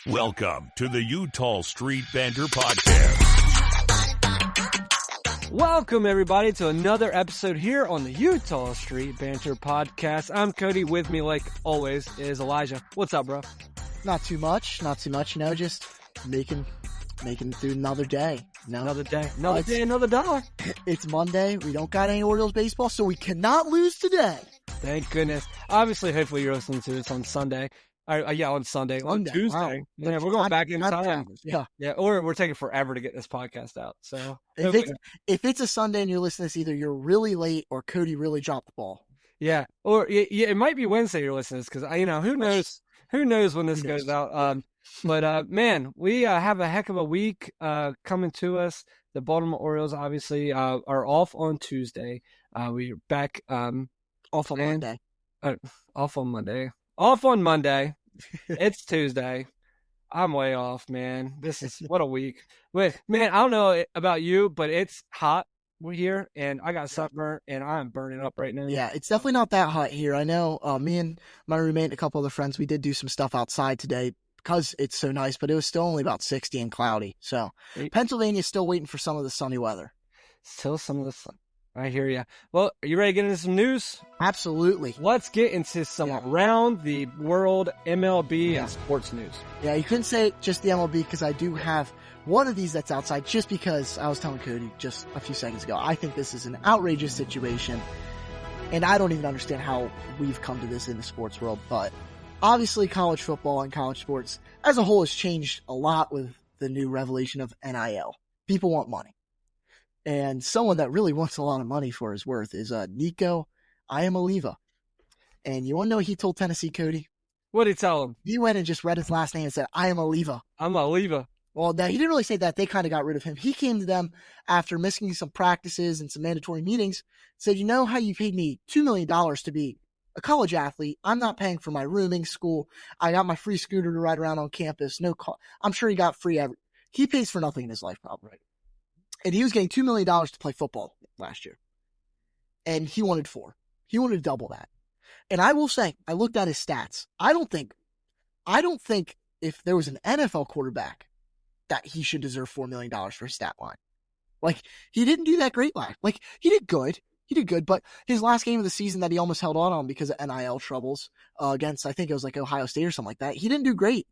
Welcome to the Eutaw Street Banter Podcast. Welcome, everybody, to another episode here on the Eutaw Street Banter Podcast. I'm Cody. With me, like always, is Elijah. What's up, bro? Not too much, you know, just making it through another day. Another day, another dollar. It's Monday. We don't got any Orioles baseball, so we cannot lose today. Thank goodness. Obviously, hopefully you're listening to this on Sunday. On Sunday. On Tuesday. Wow. Yeah, we're going back in time. Yeah, or we're taking forever to get this podcast out. So if it's a Sunday and you're listening to this, either you're really late or Cody really dropped the ball. Yeah, or it might be Wednesday you're listening to this because who knows when this goes out. But man, we have a heck of a week coming to us. The Baltimore Orioles obviously are off on Tuesday. We're back off on Monday. Off on Monday. It's Tuesday. I'm way off, man. What a week. Wait, man, I don't know about you, but it's hot here, and I got sunburn, and I'm burning up right now. Yeah, it's definitely not that hot here. I know me and my roommate and a couple other friends, we did do some stuff outside today because it's so nice, but it was still only about 60 and cloudy. So Pennsylvania's still waiting for some of the sunny weather. Still some of the sun. I hear you. Well, are you ready to get into some news? Absolutely. Let's get into some around the world MLB and sports news. Yeah, you couldn't say just the MLB because I do have one of these that's outside just because I was telling Cody just a few seconds ago. I think this is an outrageous situation, and I don't even understand how we've come to this in the sports world, but obviously college football and college sports as a whole has changed a lot with the new revelation of NIL. People want money. And someone that really wants a lot of money for his worth is Nico Iamaleava. And you want to know what he told Tennessee, Cody? What did he tell him? He went and just read his last name and said, Iamaleava. Iamaleava. Well, he didn't really say that. They kind of got rid of him. He came to them after missing some practices and some mandatory meetings, said, you know how you paid me $2 million to be a college athlete? I'm not paying for my rooming, school. I got my free scooter to ride around on campus. I'm sure he got free he pays for nothing in his life, probably. Right. And he was getting $2 million to play football last year. And he wanted $4 million. He wanted to double that. And I will say, I looked at his stats. I don't think if there was an NFL quarterback that he should deserve $4 million for his stat line. Like, he didn't do that great last. Like, he did good, but his last game of the season that he almost held on because of NIL troubles against, I think it was like Ohio State or something like that, he didn't do great.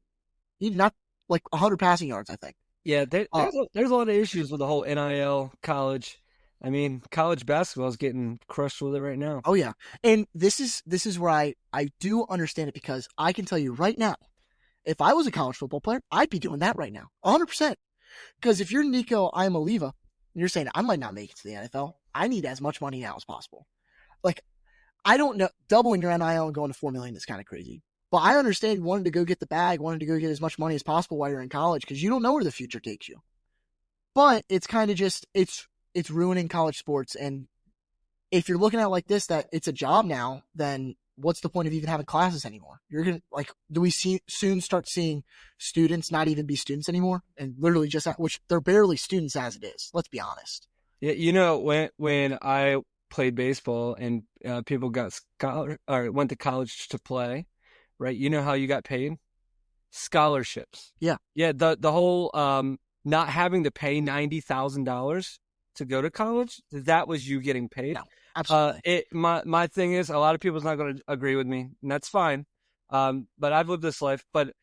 He did not, 100 passing yards, I think. Yeah, there's a lot of issues with the whole NIL college. I mean, college basketball is getting crushed with it right now. Oh, yeah. And this is where I do understand it because I can tell you right now, if I was a college football player, I'd be doing that right now, 100%. Because if you're Nico Iamaleava, and you're saying, I might not make it to the NFL, I need as much money now as possible. I don't know, doubling your NIL and going to $4 million is kind of crazy. But I understand wanting to go get the bag, wanting to go get as much money as possible while you're in college because you don't know where the future takes you. But it's kind of just, it's ruining college sports. And if you're looking at it like this, that it's a job now, then what's the point of even having classes anymore? You're going to, do we soon start seeing students not even be students anymore? And literally just, which they're barely students as it is. Let's be honest. Yeah, when I played baseball and people went to college to play, right? You know how you got paid? Scholarships. Yeah. Yeah. The whole not having to pay $90,000 to go to college, that was you getting paid. No, absolutely. My thing is, a lot of people's not going to agree with me, and that's fine. But I've lived this life. But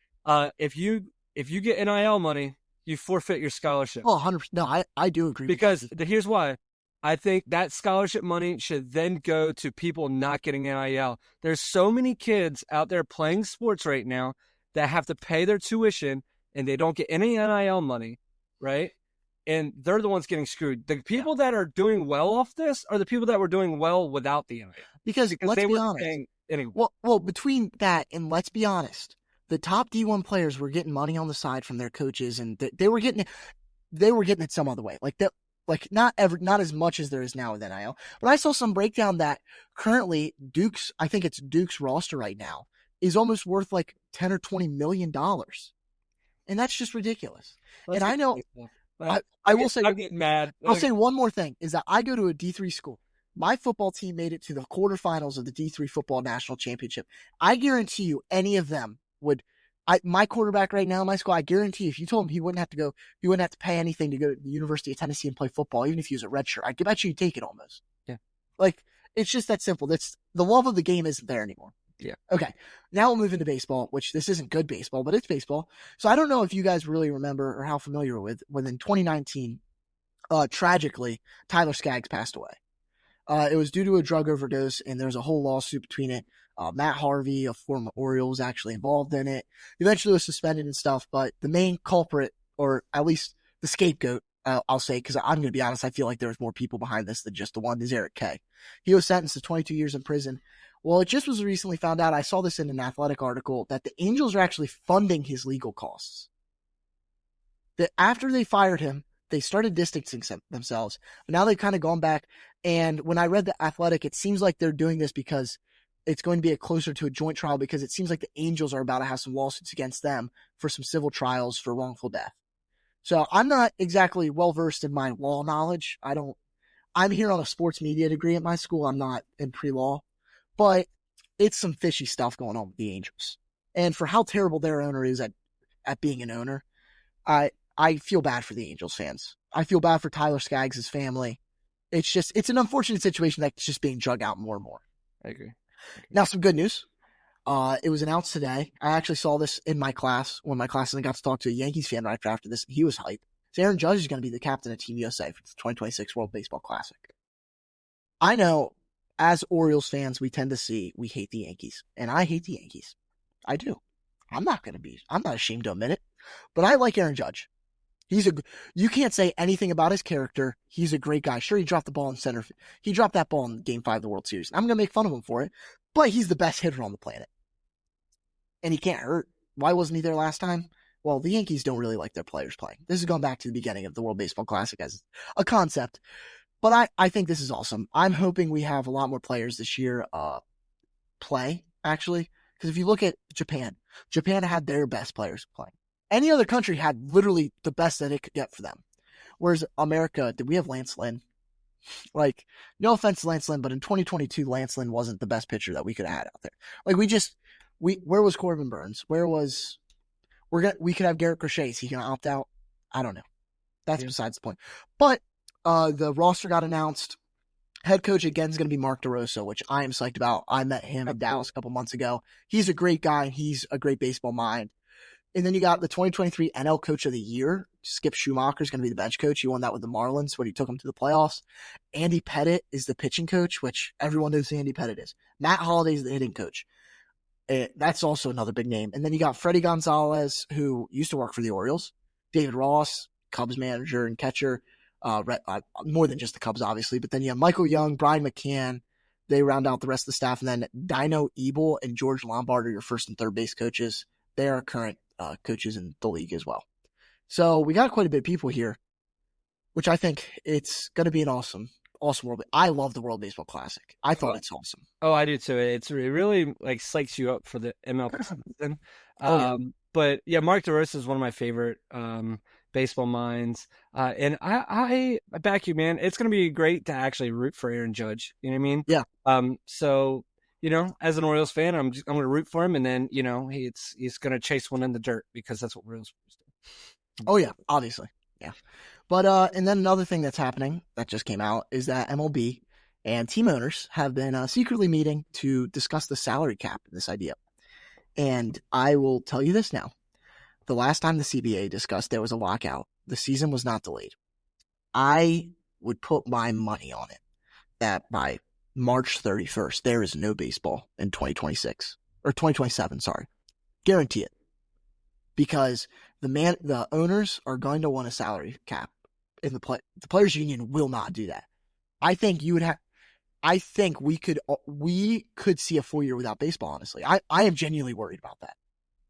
if you get NIL money, you forfeit your scholarship. Oh, 100%. No, I do agree. Because here's why. I think that scholarship money should then go to people not getting NIL. There's so many kids out there playing sports right now that have to pay their tuition and they don't get any NIL money, right? And they're the ones getting screwed. The people that are doing well off this are the people that were doing well without the NIL. Because let's be honest. Anyway. Well, between that and let's be honest, the top D1 players were getting money on the side from their coaches, and they were getting it some other way. Not as much as there is now with NIL. But I saw some breakdown that currently I think it's Duke's roster right now, is almost worth $10 or $20 million. And that's just ridiculous. And I know, I will say, I'm getting mad. I'll say one more thing is that I go to a D3 school. My football team made it to the quarterfinals of the D3 football national championship. I guarantee you any of them would My quarterback right now in my school, I guarantee if you told him he wouldn't have to pay anything to go to the University of Tennessee and play football, even if he was a redshirt, I bet you he'd take it almost. Yeah. Like, it's just that simple. That's the love of the game isn't there anymore. Yeah. Okay. Now we'll move into baseball, which this isn't good baseball, but it's baseball. So I don't know if you guys really remember or how familiar with when in 2019, tragically, Tyler Skaggs passed away. It was due to a drug overdose, and there was a whole lawsuit between it. Matt Harvey, a former Oriole, was actually involved in it. Eventually was suspended and stuff, but the main culprit, or at least the scapegoat, I'll say, because I'm going to be honest, I feel like there's more people behind this than just the one, is Eric Kay. He was sentenced to 22 years in prison. Well, it just was recently found out, I saw this in an Athletic article, that the Angels are actually funding his legal costs. That after they fired him, they started distancing themselves. But now they've kind of gone back. And when I read the Athletic, it seems like they're doing this because it's going to be closer to a joint trial, because it seems like the Angels are about to have some lawsuits against them for some civil trials for wrongful death. So I'm not exactly well-versed in my law knowledge. I'm here on a sports media degree at my school. I'm not in pre-law, but it's some fishy stuff going on with the Angels. And for how terrible their owner is at being an owner, I feel bad for the Angels fans. I feel bad for Tyler Skaggs' family. It's an unfortunate situation that's just being drug out more and more. I agree. Now, some good news. It was announced today. I actually saw this in my class, when my class, and I got to talk to a Yankees fan right after this. He was hyped. So Aaron Judge is going to be the captain of Team USA for the 2026 World Baseball Classic. I know, as Orioles fans, we hate the Yankees. And I hate the Yankees. I do. I'm not ashamed to admit it. But I like Aaron Judge. You can't say anything about his character. He's a great guy. Sure, he dropped the ball in center. He dropped that ball in Game 5 of the World Series. I'm going to make fun of him for it, but he's the best hitter on the planet. And he can't hurt. Why wasn't he there last time? Well, the Yankees don't really like their players playing. This is going back to the beginning of the World Baseball Classic as a concept. But I think this is awesome. I'm hoping we have a lot more players this year play, actually. Because if you look at Japan had their best players playing. Any other country had literally the best that it could get for them. Whereas America, did we have Lance Lynn? Like, no offense to Lance Lynn, but in 2022, Lance Lynn wasn't the best pitcher that we could have had out there. Like, where was Corbin Burns? We could have Garrett Crochet. Is he going to opt out? I don't know. That's besides the point. But the roster got announced. Head coach again is going to be Mark DeRosa, which I am psyched about. I met him in Dallas a couple months ago. He's a great guy. He's a great baseball mind. And then you got the 2023 NL Coach of the Year. Skip Schumacher is going to be the bench coach. He won that with the Marlins when he took them to the playoffs. Andy Pettit is the pitching coach, which everyone knows who Andy Pettit is. Matt Holliday is the hitting coach. That's also another big name. And then you got Freddie Gonzalez, who used to work for the Orioles. David Ross, Cubs manager and catcher. More than just the Cubs, obviously. But then you have Michael Young, Brian McCann. They round out the rest of the staff. And then Dino Ebel and George Lombard are your first and third base coaches. They are current coaches in the league as well. So we got quite a bit of people here, which I think it's going to be an awesome world. I love the World Baseball Classic. I thought it's awesome. Oh, I do too. It really like psychs you up for the MLB season. Yeah. But yeah, Mark DeRosa is one of my favorite baseball minds. And I back you, man. It's going to be great to actually root for Aaron Judge. You know what I mean? Yeah. So, you know, as an Orioles fan, I'm going to root for him, and then, you know, he's going to chase one in the dirt because that's what Orioles do. Oh yeah, obviously. Yeah. But and then another thing that's happening that just came out is that MLB and team owners have been secretly meeting to discuss the salary cap, this idea. And I will tell you this now. The last time the CBA discussed there was a lockout, the season was not delayed. I would put my money on it that by March 31st, there is no baseball in 2026 or 2027. Sorry. Guarantee it. Because the owners are going to want a salary cap, and the players union will not do that. I think we could see a full year without baseball. Honestly, I am genuinely worried about that.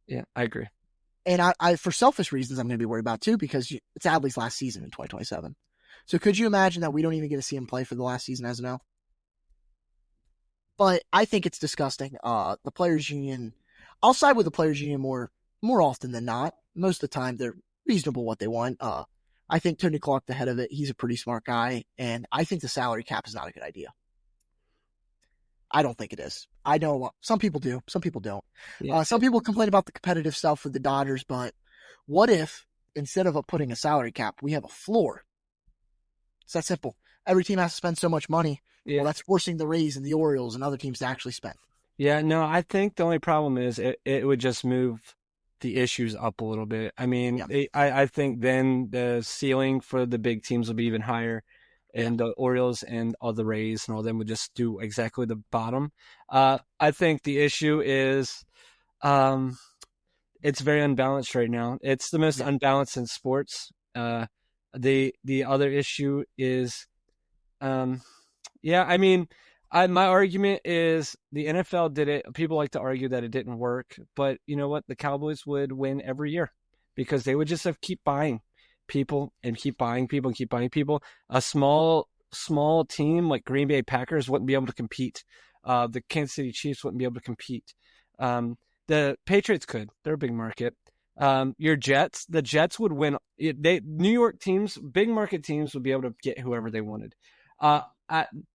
Yeah, I agree. And I for selfish reasons, I'm going to be worried about too, because it's Adley's last season in 2027. So could you imagine that we don't even get to see him play for the last season as of now? But I think it's disgusting. The players union, I'll side with the players union more often than not. Most of the time, they're reasonable what they want. I think Tony Clark, the head of it, he's a pretty smart guy, and I think the salary cap is not a good idea. I don't think it is. I know some people do, some people don't. Yeah. Some people complain about the competitive stuff with the Dodgers, but what if instead of putting a salary cap, we have a floor? It's that simple. Every team has to spend so much money. Yeah. Well, that's forcing the Rays and the Orioles and other teams to actually spend. Yeah, no, I think the only problem is it would just move the issues up a little bit. I mean, I think then the ceiling for the big teams will be even higher, and the Orioles and all the Rays and all them would just do exactly the bottom. I think the issue is it's very unbalanced right now. It's the most unbalanced in sports. The other issue is, I mean, my argument is the NFL did it. People like to argue that it didn't work, but you know what? The Cowboys would win every year because they would just keep buying people and keep buying people and keep buying people. A small team like Green Bay Packers wouldn't be able to compete. The Kansas City Chiefs wouldn't be able to compete. The Patriots could. They're a big market. The Jets would win. New York teams, big market teams would be able to get whoever they wanted. I'm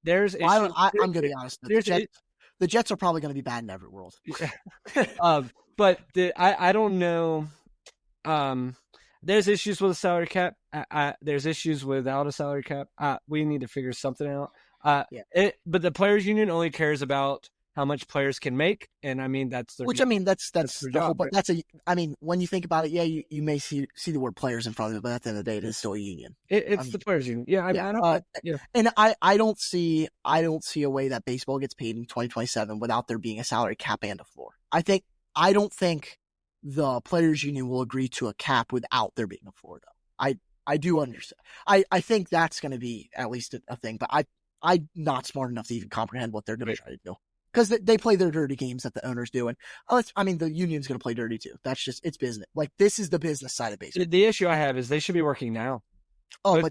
going to be honest. The Jets are probably going to be bad in every world. But I don't know. There's issues with a salary cap. There's issues without a salary cap. We need to figure something out. But the players' union only cares about how much players can make, and I mean that's the whole. But when you think about it, you may see the word players in front of it, but at the end of the day, it is still a union. It's the players' union. And I don't see a way that baseball gets paid in 2027 without there being a salary cap and a floor. I don't think the players' union will agree to a cap without there being a floor, though. I do understand. I think that's going to be at least a thing, but I'm not smart enough to even comprehend what they're going to try to do. Because they play their dirty games that the owners do. And the union's going to play dirty too. That's just, it's business. Like, this is the business side of baseball. The issue I have is they should be working now. Oh,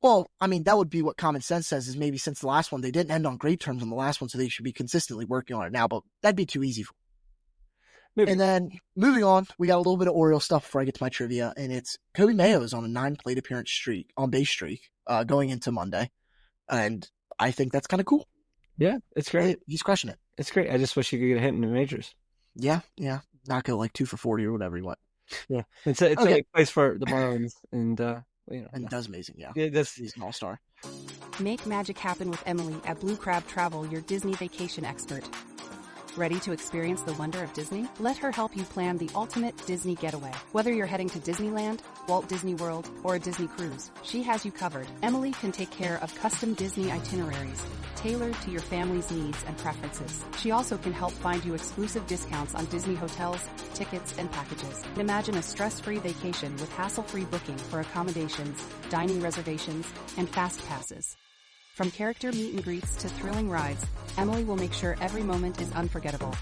Well, that would be what common sense says is maybe since the last one, they didn't end on great terms on the last one, so they should be consistently working on it now. But that'd be too easy. And then moving on, we got a little bit of Orioles stuff before I get to my trivia. And it's Kobe Mayo is on a 9-plate appearance base streak going into Monday. And I think that's kind of cool. Yeah, it's great. He's crushing it. It's great. I just wish he could get a hit in the majors. Yeah. Not go like 2 for 40 or whatever you want. Yeah, it's a place for the Marlins, and and does amazing. Yeah, he's an all-star. Make magic happen with Emily at Blue Crab Travel, your Disney vacation expert. Ready to experience the wonder of Disney? Let her help you plan the ultimate Disney getaway. Whether you're heading to Disneyland, Walt Disney World, or a Disney cruise, she has you covered. Emily can take care of custom Disney itineraries, tailored to your family's needs and preferences. She also can help find you exclusive discounts on Disney hotels, tickets, and packages. Imagine a stress-free vacation with hassle-free booking for accommodations, dining reservations, and fast passes. From character meet and greets to thrilling rides, Emily will make sure every moment is unforgettable.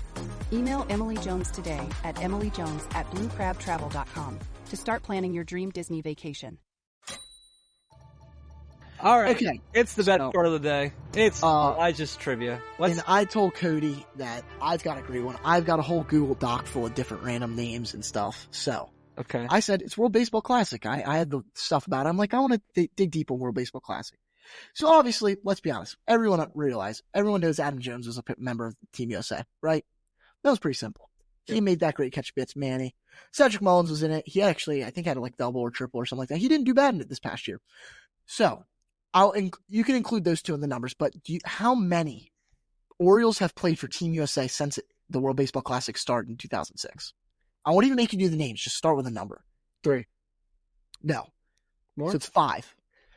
Email Emily Jones today at emilyjones@bluecrabtravel.com to start planning your dream Disney vacation. All right. Okay. It's the best part of the day. It's Elijah's trivia. And I told Cody that I've got a great one. I've got a whole Google Doc full of different random names and stuff. So okay. I said, it's World Baseball Classic. I had the stuff about it. I'm like, I want to dig deep on World Baseball Classic. So obviously, let's be honest. Everyone knows Adam Jones was a member of Team USA, right? That was pretty simple. He made that great catch bits, Manny. Cedric Mullins was in it. He actually, I think, had like double or triple or something like that. He didn't do bad in it this past year. So you can include those two in the numbers, but how many Orioles have played for Team USA since the World Baseball Classic started in 2006? I won't even make you do the names. Just start with a number. 3. No. More? So it's 5.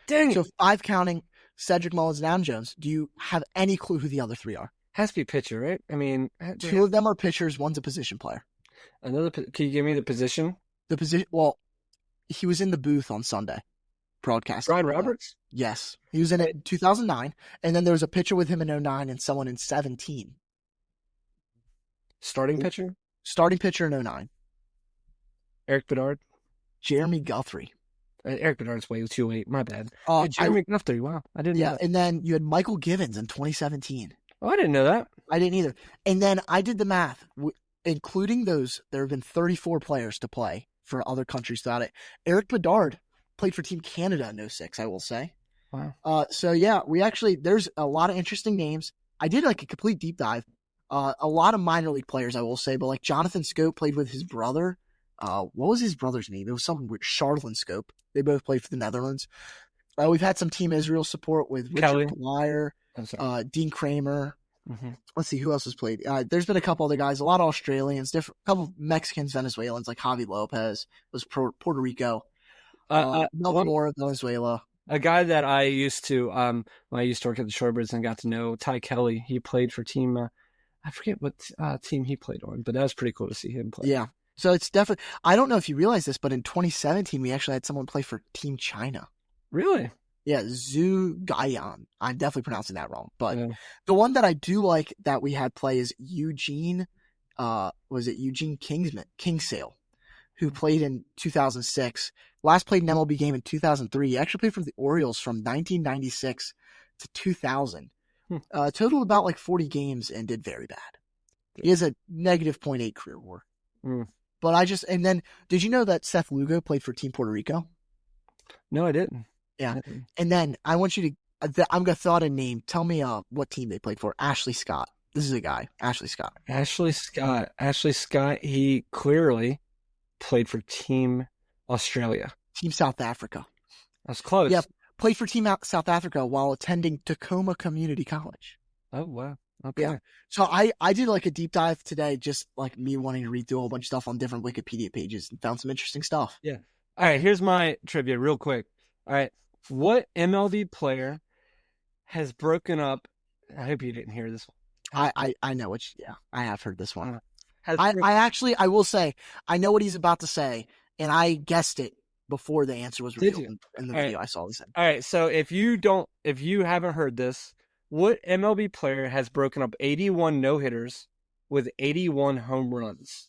Dang it. So 5 counting Cedric Mullins and Adam Jones. Do you have any clue who the other 3 are? Has to be pitcher, right? I mean, 2 of them are pitchers. One's a position player. Can you give me the position? The position. Well, he was in the booth on Sunday, broadcasting. Brian Roberts? Yes, he was in it in 2009, and then there was a pitcher with him in 2009 and someone in 2017. Starting pitcher? Starting pitcher in 2009. Eric Bedard? Jeremy Guthrie. Eric Bedard's way too late. My bad. Jeremy Guthrie. Wow, I didn't know that. And then you had Michael Givens in 2017. Oh, I didn't know that. I didn't either. And then I did the math. Including those, there have been 34 players to play for other countries throughout it. Eric Bedard played for Team Canada in 2006, I will say. Wow. So yeah, there's a lot of interesting names. I did like a complete deep dive. A lot of minor league players, I will say, but like Jonathan Scope played with his brother. What was his brother's name? It was something weird. Charlton Scope. They both played for the Netherlands. We've had some Team Israel support with Kelly. Richard Dwyer, Dean Kramer. Mm-hmm. Let's see who else has played. There's been a couple other guys, a lot of Australians, a couple of Mexicans, Venezuelans, like Javi Lopez was Puerto Rico. Mora, Venezuela. A guy that I used to, when I used to work at the Shorebirds and got to know, Ty Kelly. He played for team. I forget what team he played on, but that was pretty cool to see him play. Yeah. So it's definitely. I don't know if you realize this, but in 2017 we actually had someone play for Team China. Really? Yeah, Zhu Gaiyan. I'm definitely pronouncing that wrong, but the one that I do like that we had play is Eugene. Was it Eugene Kingsale, who played in 2006. Last played an MLB game in 2003. He actually played for the Orioles from 1996 to 2000. Totaled about like 40 games and did very bad. He has a negative .8 career WAR. But and then, did you know that Seth Lugo played for Team Puerto Rico? No, I didn't. Yeah. And then I want you to, I'm going to throw out a name. Tell me what team they played for. Ashley Scott. This is a guy. Ashley Scott. Ashley Scott, he clearly played for Team Australia. Team South Africa. That's close. Yeah. Played for Team South Africa while attending Tacoma Community College. Oh, wow. Okay. Yeah. So I did like a deep dive today, just like me wanting to read through a whole bunch of stuff on different Wikipedia pages and found some interesting stuff. Yeah. All right. Here's my trivia real quick. All right. What MLB player has broken up? I hope you didn't hear this one. I know which. Yeah, I have heard this one. I will say, I know what he's about to say, and I guessed it before the answer was revealed in the video. I saw this. All right. So if you haven't heard this, what MLB player has broken up 81 no-hitters with 81 home runs?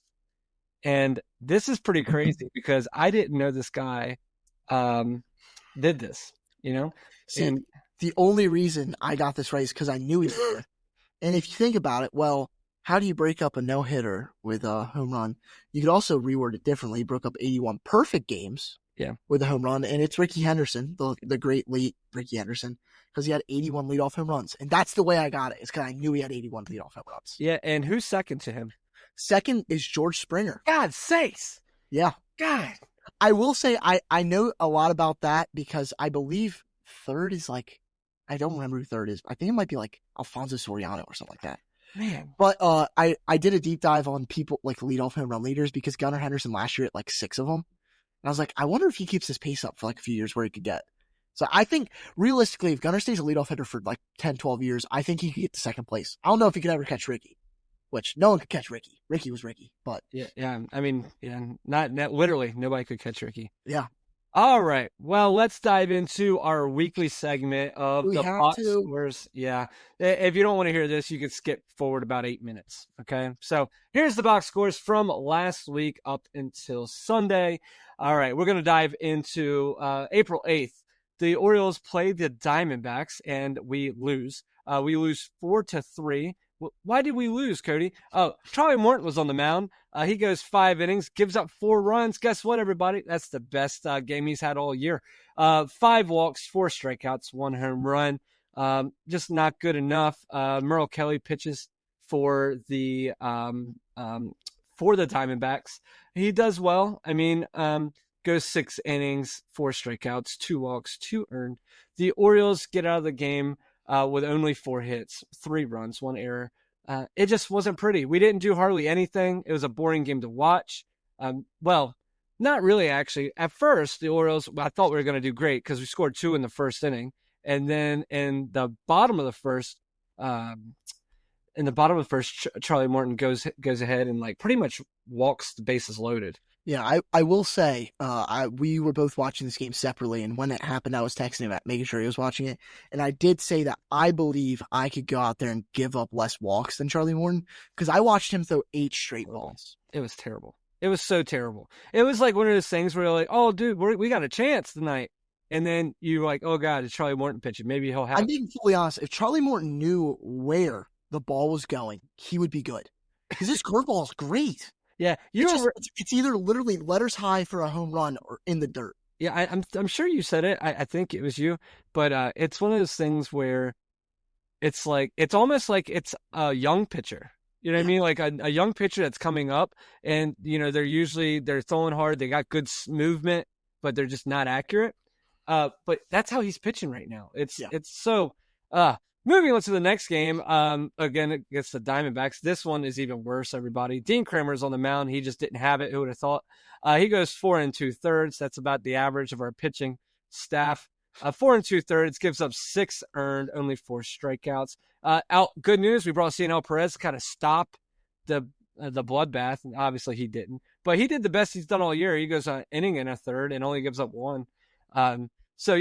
And this is pretty crazy because I didn't know this guy did this, you know? And the only reason I got this right is because I knew he did. And if you think about it, well, how do you break up a no-hitter with a home run? You could also reword it differently. He broke up 81 perfect games with a home run, and it's Ricky Henderson, the great late Ricky Henderson, because he had 81 leadoff home runs. And that's the way I got it. It's because I knew he had 81 leadoff home runs. Yeah, and who's second to him? Second is George Springer. God sakes. Yeah. God. I will say I know a lot about that because I believe third is like, I don't remember who third is. I think it might be like Alfonso Soriano or something like that. Man. But I did a deep dive on people like leadoff home run leaders because Gunnar Henderson last year at like 6 of them. And I was like, I wonder if he keeps his pace up for like a few years where he could get. So I think realistically, if Gunnar stays a leadoff hitter for like 10, 12 years, I think he could get to second place. I don't know if he could ever catch Ricky, which no one could catch Ricky. Ricky was Ricky, but yeah. I mean, not literally nobody could catch Ricky. Yeah. All right. Well, let's dive into our weekly segment of the box scores. Yeah. If you don't want to hear this, you can skip forward about 8 minutes. Okay. So here's the box scores from last week up until Sunday. All right. We're going to dive into April 8th. The Orioles played the Diamondbacks and we lose. We lose 4-3. Why did we lose, Cody? Oh, Charlie Morton was on the mound. He goes 5 innings, gives up 4 runs. Guess what, everybody? That's the best game he's had all year. 5 walks, 4 strikeouts, 1 home run. Just not good enough. Merle Kelly pitches for the Diamondbacks. He does well. I mean, goes 6 innings, 4 strikeouts, 2 walks, 2 earned. The Orioles get out of the game with only 4 hits, 3 runs, 1 error. It just wasn't pretty. We didn't do hardly anything. It was a boring game to watch. Well, not really, actually. At first, the Orioles, I thought we were going to do great because we scored 2 in the first inning. And then in the bottom of the first, Charlie Morton goes ahead and like pretty much walks the bases loaded. Yeah, I will say, we were both watching this game separately, and when it happened, I was texting him, making sure he was watching it, and I did say that I believe I could go out there and give up less walks than Charlie Morton, because I watched him throw 8 straight balls. It was terrible. It was so terrible. It was like one of those things where you're like, oh, dude, we got a chance tonight, and then you're like, oh, God, it's Charlie Morton pitching. Maybe he'll have I'm being fully honest. If Charlie Morton knew where the ball was going, he would be good, because his curveball is great. Yeah, it's either literally letters high for a home run or in the dirt. Yeah, I'm sure you said it. I think it was you, but it's one of those things where it's almost like it's a young pitcher. You know what I mean? Like a young pitcher that's coming up, and they're throwing hard. They got good movement, but they're just not accurate. But that's how he's pitching right now. It's so. Moving on to the next game. Again against the Diamondbacks. This one is even worse. Everybody. Dean Kramer's on the mound. He just didn't have it. Who would have thought? He goes 4 2/3. That's about the average of our pitching staff. 4 2/3 gives up 6 earned, only 4 strikeouts. Good news, we brought Cianel Perez to kind of stop the bloodbath, and obviously he didn't. But he did the best he's done all year. He goes an inning and a third and only gives up 1. So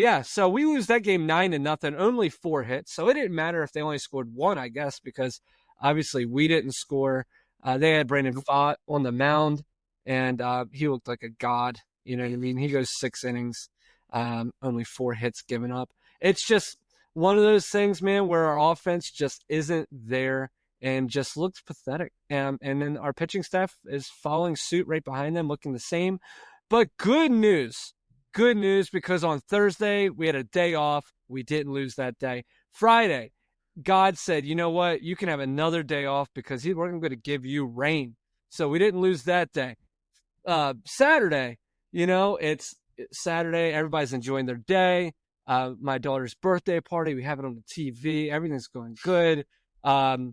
we lose that game 9-0, only 4 hits. So it didn't matter if they only scored 1, I guess, because obviously we didn't score. They had Brandon Pfaadt on the mound, and he looked like a god. You know what I mean? He goes 6 innings, only 4 hits given up. It's just one of those things, man, where our offense just isn't there and just looks pathetic. And then our pitching staff is following suit right behind them, looking the same. But good news, because on Thursday we had a day off. We didn't lose that day. Friday, God said, you know what? You can have another day off because we're going to give you rain. So we didn't lose that day. Saturday, it's Saturday. Everybody's enjoying their day. My daughter's birthday party. We have it on the TV. Everything's going good. Was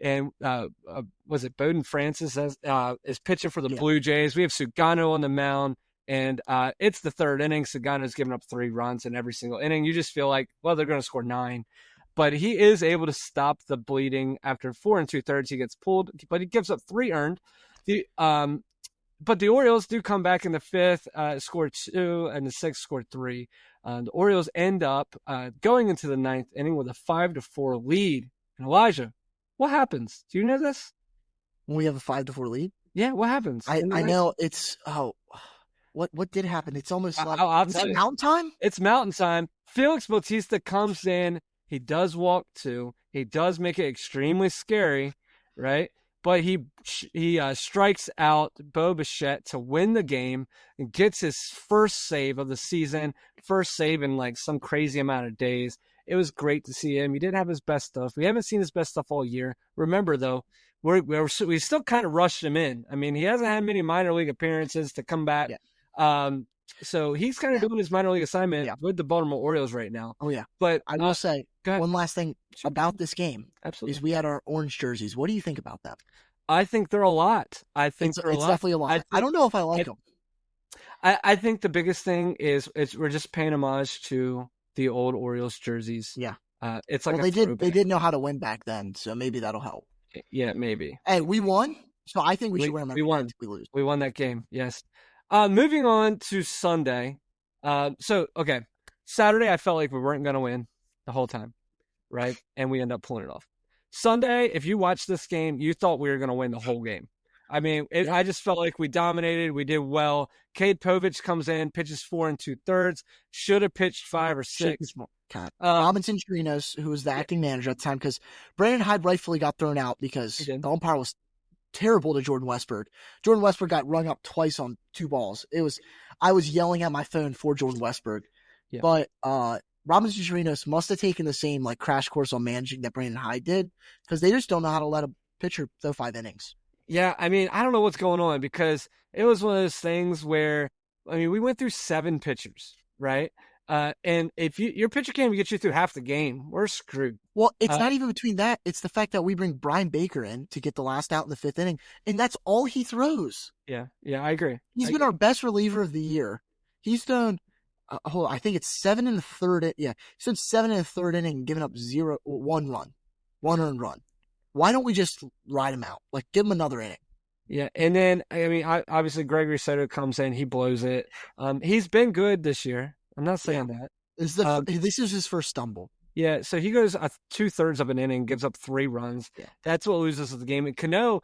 it Bowden Francis is pitching for the Blue Jays. We have Sugano on the mound. And it's the 3rd inning. Sagano's given up 3 runs in every single inning. You just feel like, well, they're going to score 9. But he is able to stop the bleeding. After 4 2/3, he gets pulled, but he gives up 3 earned. But the Orioles do come back in the 5th, score 2, and the 6th scored 3. The Orioles end up going into the 9th inning with a 5-4 lead. And Elijah, what happens? Do you know this? When we have a 5-4 lead? Yeah, what happens? I know it's What did happen? It's almost like is it mountain time? It's mountain time. Felix Bautista comes in. He does walk 2. He does make it extremely scary, right? But he strikes out Bo Bichette to win the game and gets his first save of the season, first save in like some crazy amount of days. It was great to see him. He didn't have his best stuff. We haven't seen his best stuff all year. Remember, though, we still kind of rushed him in. I mean, he hasn't had many minor league appearances to come back. Yeah. So he's kind of doing his minor league assignment with the Baltimore Orioles right now. Oh, yeah. But I will say one last thing about this game. Absolutely. Is we had our orange jerseys. What do you think about that? I think they're a lot. I think it's definitely a lot. I don't know if I like them. I think the biggest thing is we're just paying homage to the old Orioles jerseys. Yeah. It's like they did know how to win back then, so maybe that'll help. Yeah, maybe. Hey, we won, so I think we should wear them. We won. We lose. We won that game. Yes. Moving on to Sunday. Saturday I felt like we weren't going to win the whole time, right? And we end up pulling it off. Sunday, if you watch this game, you thought we were going to win the whole game. I mean, I just felt like we dominated. We did well. Cade Povich comes in, pitches 4 2/3. Should have pitched 5 or 6. Robinson Chirinos, who was the acting manager at the time, because Brandon Hyde rightfully got thrown out because the umpire was terrible to Jordan Westburg. Jordan Westburg got rung up twice on 2 balls. I was yelling at my phone for Jordan Westburg. Yeah. But Robinson Chirinos must have taken the same like crash course on managing that Brandon Hyde did, because they just don't know how to let a pitcher throw 5 innings. Yeah, I mean, I don't know what's going on, because it was one of those things where, I mean, we went through 7 pitchers, right? And if your pitcher can't even get you through half the game, we're screwed. Well, it's not even between that. It's the fact that we bring Brian Baker in to get the last out in the 5th inning, and that's all he throws. Yeah, I agree. He's been our best reliever of the year. He's done, I think it's 7 in the 3rd. Yeah, he's done 7 in the 3rd inning, giving up 1 run, 1 earned run. Why don't we just ride him out? Like, give him another inning. Yeah, and then, I mean, obviously Gregory Soto comes in, he blows it. He's been good this year. I'm not saying that. This is his first stumble. Yeah, so he goes 2/3 of an inning, gives up 3 runs. Yeah. That's what loses the game. And Cano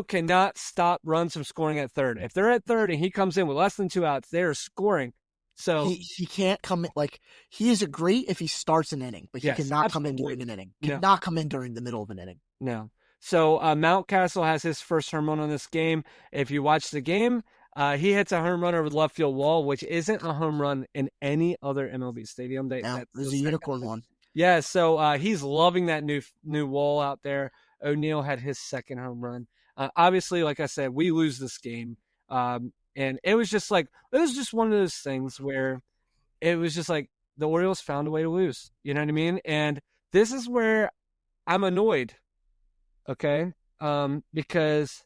cannot stop runs from scoring at third. If they're at third and he comes in with less than 2 outs, they are scoring. So he can't come in, like, he is great if he starts an inning, but he cannot come in during an inning. Cannot come in during the middle of an inning. No. So Mountcastle has his first home run on this game. If you watch the game, he hits a home run over the left field wall, which isn't a home run in any other MLB stadium. There's a unicorn one. Yeah, so he's loving that new wall out there. O'Neill had his second home run. Obviously, like I said, we lose this game. And it was just one of those things where it was just like the Orioles found a way to lose. You know what I mean? And this is where I'm annoyed. Okay? Because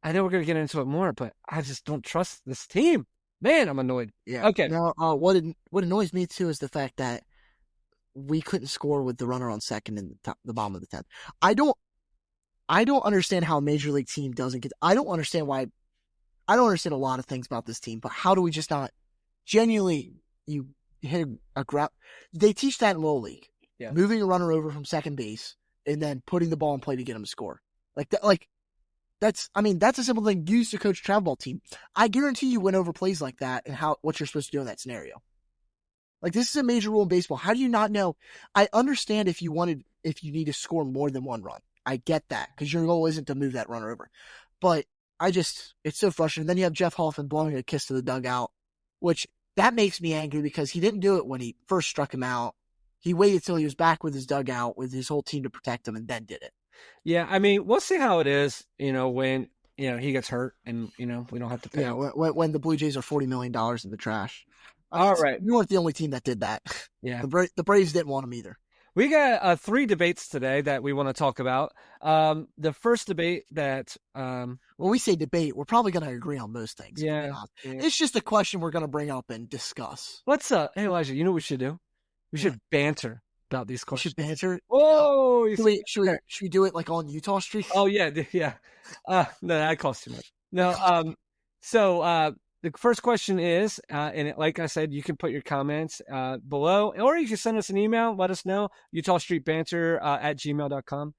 I know we're going to get into it more, but I just don't trust this team. Man, I'm annoyed. Yeah. Okay. Now, what annoys me too is the fact that we couldn't score with the runner on second in the bottom of the 10th. I don't understand how a major league team doesn't get. I don't understand a lot of things about this team, but how do we just not genuinely? You hit a grab. They teach that in Little League. Yeah. Moving a runner over from second base and then putting the ball in play to get him to score. That's a simple thing used to coach a travel ball team. I guarantee you win over plays like that and what you're supposed to do in that scenario. Like, this is a major rule in baseball. How do you not know? I understand if you need to score more than one run. I get that because your goal isn't to move that runner over. But it's so frustrating. Then you have Jeff Hoffman blowing a kiss to the dugout, which that makes me angry because he didn't do it when he first struck him out. He waited till he was back with his dugout with his whole team to protect him and then did it. Yeah, I mean, we'll see how it is, when, he gets hurt and, we don't have to pay. Yeah, when the Blue Jays are $40 million in the trash. All right. You weren't the only team that did that. Yeah. The Braves didn't want him either. We got 3 debates today that we want to talk about. The first debate that... when we say debate, we're probably going to agree on most things. Yeah. It's just a question we're going to bring up and discuss. Hey, Elijah, you know what we should do? We should banter about these questions. We should banter? Oh! Should we do it like on Eutaw Street? Oh, yeah. No, that costs too much. No, so the first question is, like I said, you can put your comments below, or you can send us an email. Let us know, EutawStreetBanter at gmail.com.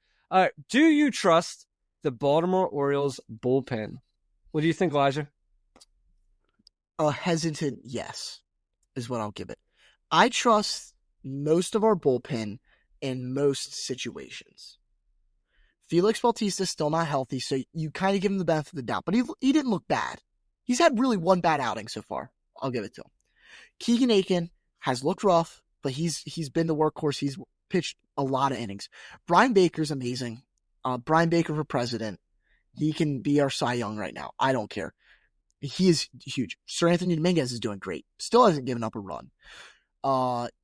Do you trust the Baltimore Orioles bullpen? What do you think, Elijah? A hesitant yes is what I'll give it. I trust most of our bullpen in most situations. Felix Bautista's still not healthy, so you kind of give him the benefit of the doubt, but he didn't look bad. He's had really one bad outing so far. I'll give it to him. Keegan Aiken has looked rough, but he's been the workhorse. He's pitched a lot of innings. Brian Baker's amazing. Brian Baker for president. He can be our Cy Young right now. I don't care. He is huge. Sir Anthony Dominguez is doing great. Still hasn't given up a run.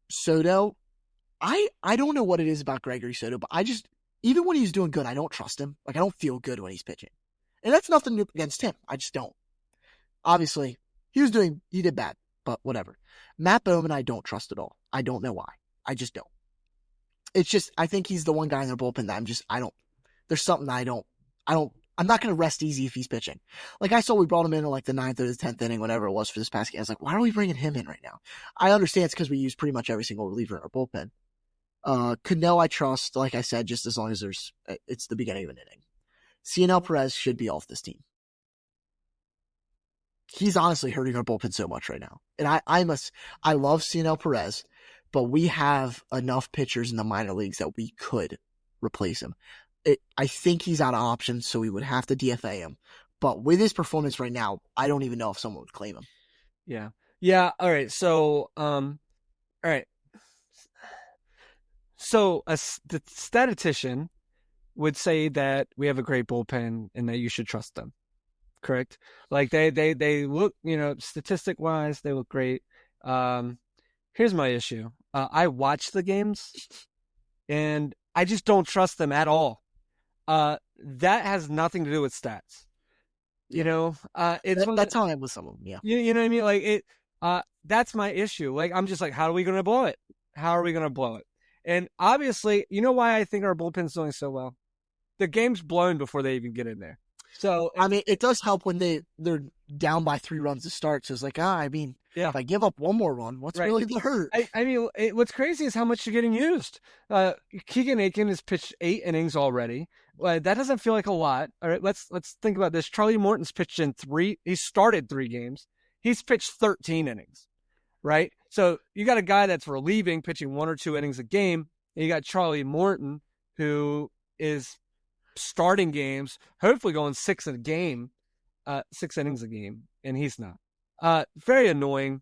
Soto, I don't know what it is about Gregory Soto, but even when he's doing good, I don't trust him. Like, I don't feel good when he's pitching. And that's nothing against him. I just don't. Obviously, he did bad, but whatever. Matt Bowman, I don't trust at all. I don't know why. I just don't. It's just, I think he's the one guy in their bullpen that there's something I'm not going to rest easy if he's pitching. Like, I saw we brought him in like the 9th or the 10th inning, whatever it was for this past game. I was like, why are we bringing him in right now? I understand it's because we use pretty much every single reliever in our bullpen. Cano, I trust, like I said, just as long as it's the beginning of an inning. CNL Perez should be off this team. He's honestly hurting our bullpen so much right now. And I love CNL Perez, but we have enough pitchers in the minor leagues that we could replace him. I think he's out of options, so we would have to DFA him. But with his performance right now, I don't even know if someone would claim him. Yeah. Yeah. All right. So, all right. So the statistician would say that we have a great bullpen and that you should trust them. Correct? Like they look, statistic wise, they look great. Here's my issue. I watch the games and I just don't trust them at all. That has nothing to do with stats. That's how I am with some of them. Yeah. You know what I mean? Like that's my issue. Like, I'm just like, how are we going to blow it? How are we going to blow it? And obviously, you know why I think our bullpen's doing so well? The game's blown before they even get in there. So, I mean, it does help when they're down by 3 runs to start. So it's like, if I give up one more run, what's really the hurt? I mean, what's crazy is how much you're getting used. Keegan Aiken has pitched 8 innings already. That doesn't feel like a lot. All right, let's think about this. Charlie Morton's pitched in 3. He started 3 games. He's pitched 13 innings, right? So you got a guy that's relieving, pitching 1 or 2 innings a game. And you got Charlie Morton, who is starting games, hopefully going 6 innings a game, and he's not. Very annoying.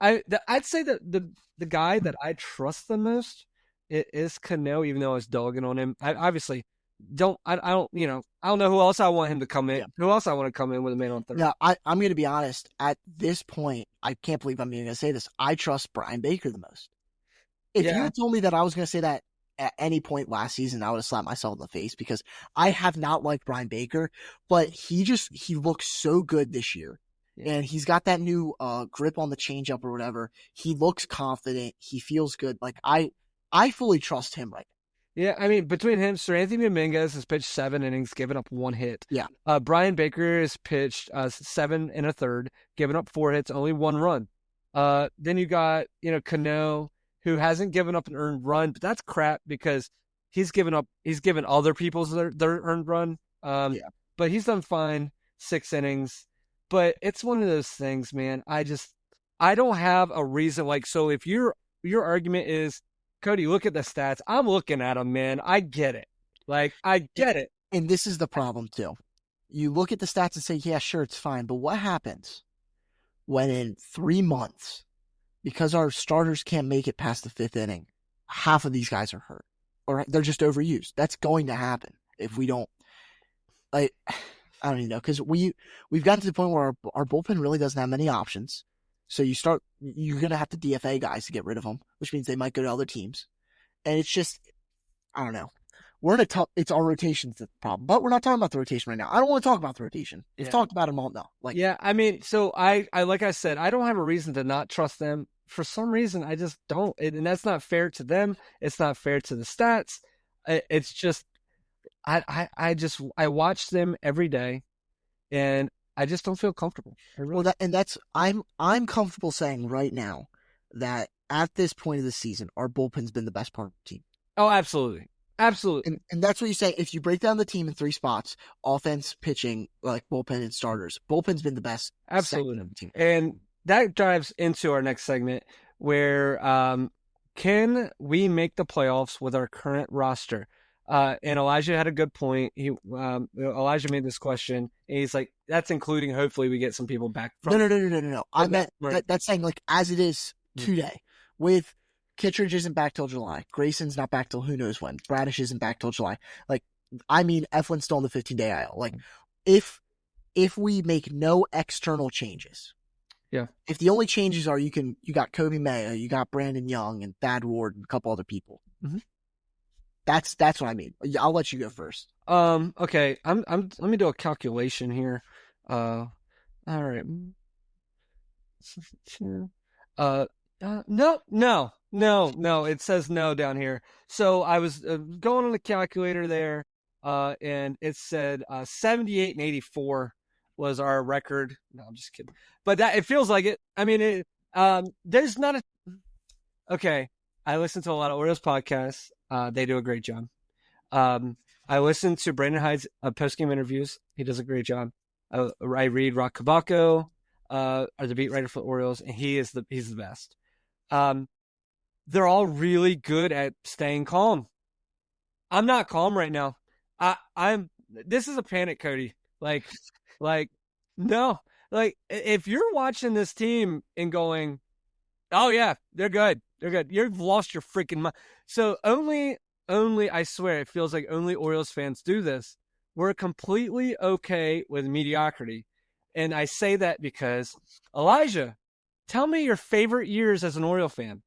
I'd say that the guy that I trust the most is Cano, even though I was dogging on him. I obviously don't know who else I want him to come in. Yeah. Who else I want to come in with a man on third. Now, I'm going to be honest. At this point, I can't believe I'm even going to say this. I trust Brian Baker the most. If you had told me that I was going to say that at any point last season, I would have slapped myself in the face because I have not liked Brian Baker, but he looks so good this year. Yeah. And he's got that new grip on the changeup or whatever. He looks confident. He feels good. Like I fully trust him right now. Yeah, I mean, between him, Sir Anthony Dominguez has pitched 7 innings, given up 1 hit. Yeah. Brian Baker has pitched 7 1/3, given up 4 hits, only 1 run. Then you got, Cano, who hasn't given up an earned run, but that's crap because he's given other people's their earned run. But he's done fine, 6 innings. But it's one of those things, man. I don't have a reason. Like, so if your argument is, Cody, look at the stats. I'm looking at them, man. I get it. Like, I get it. And this is the problem, too. You look at the stats and say, yeah, sure, it's fine. But what happens when in 3 months, because our starters can't make it past the 5th inning, half of these guys are hurt or they're just overused? That's going to happen if we don't. I don't even know, because we've gotten to the point where our bullpen really doesn't have many options. So you're going to have to DFA guys to get rid of them, which means they might go to other teams. And it's just, I don't know. We're in it's our rotation's the problem, but we're not talking about the rotation right now. I don't want to talk about the rotation. We've talked about them all now. I mean, so I like I said, I don't have a reason to not trust them. For some reason, I just don't. And that's not fair to them. It's not fair to the stats. It's just, I watch them every day and I just don't feel comfortable. I'm comfortable saying right now that at this point of the season, our bullpen's been the best part of the team. Oh, absolutely. Absolutely. And that's what you say. If you break down the team in 3 spots, offense, pitching, like bullpen and starters, bullpen's been the best. Absolutely. Team. And that dives into our next segment where can we make the playoffs with our current roster? And Elijah had a good point. Elijah made this question. And he's like, that's including hopefully we get some people back. No. I meant that's saying like as it is today with Kittredge isn't back till July. Grayson's not back till who knows when. Bradish isn't back till July. Like, I mean, Eflin's still on the 15-day IL. Like, if we make no external changes, if the only changes are you got Kobe Mayo, you got Brandon Young and Thad Ward and a couple other people. Mm-hmm. That's what I mean. I'll let you go first. Okay. Let me do a calculation here. All right. No. It says no down here. So I was going on the calculator there, and it said 78 and 84 was our record. No, I'm just kidding. But it feels like it. I mean, there's not a. Okay, I listen to a lot of Orioles podcasts. They do a great job. I listen to Brandon Hyde's post-game interviews. He does a great job. I read Rock Kabako, the beat writer for the Orioles, and he's the best. They're all really good at staying calm. I'm not calm right now. This is a panic, Cody. No. Like, if you're watching this team and going, oh yeah, they're good. You've lost your freaking mind. So only, I swear, it feels like only Orioles fans do this. We're completely okay with mediocrity. And I say that because, Elijah, tell me your favorite years as an Oriole fan.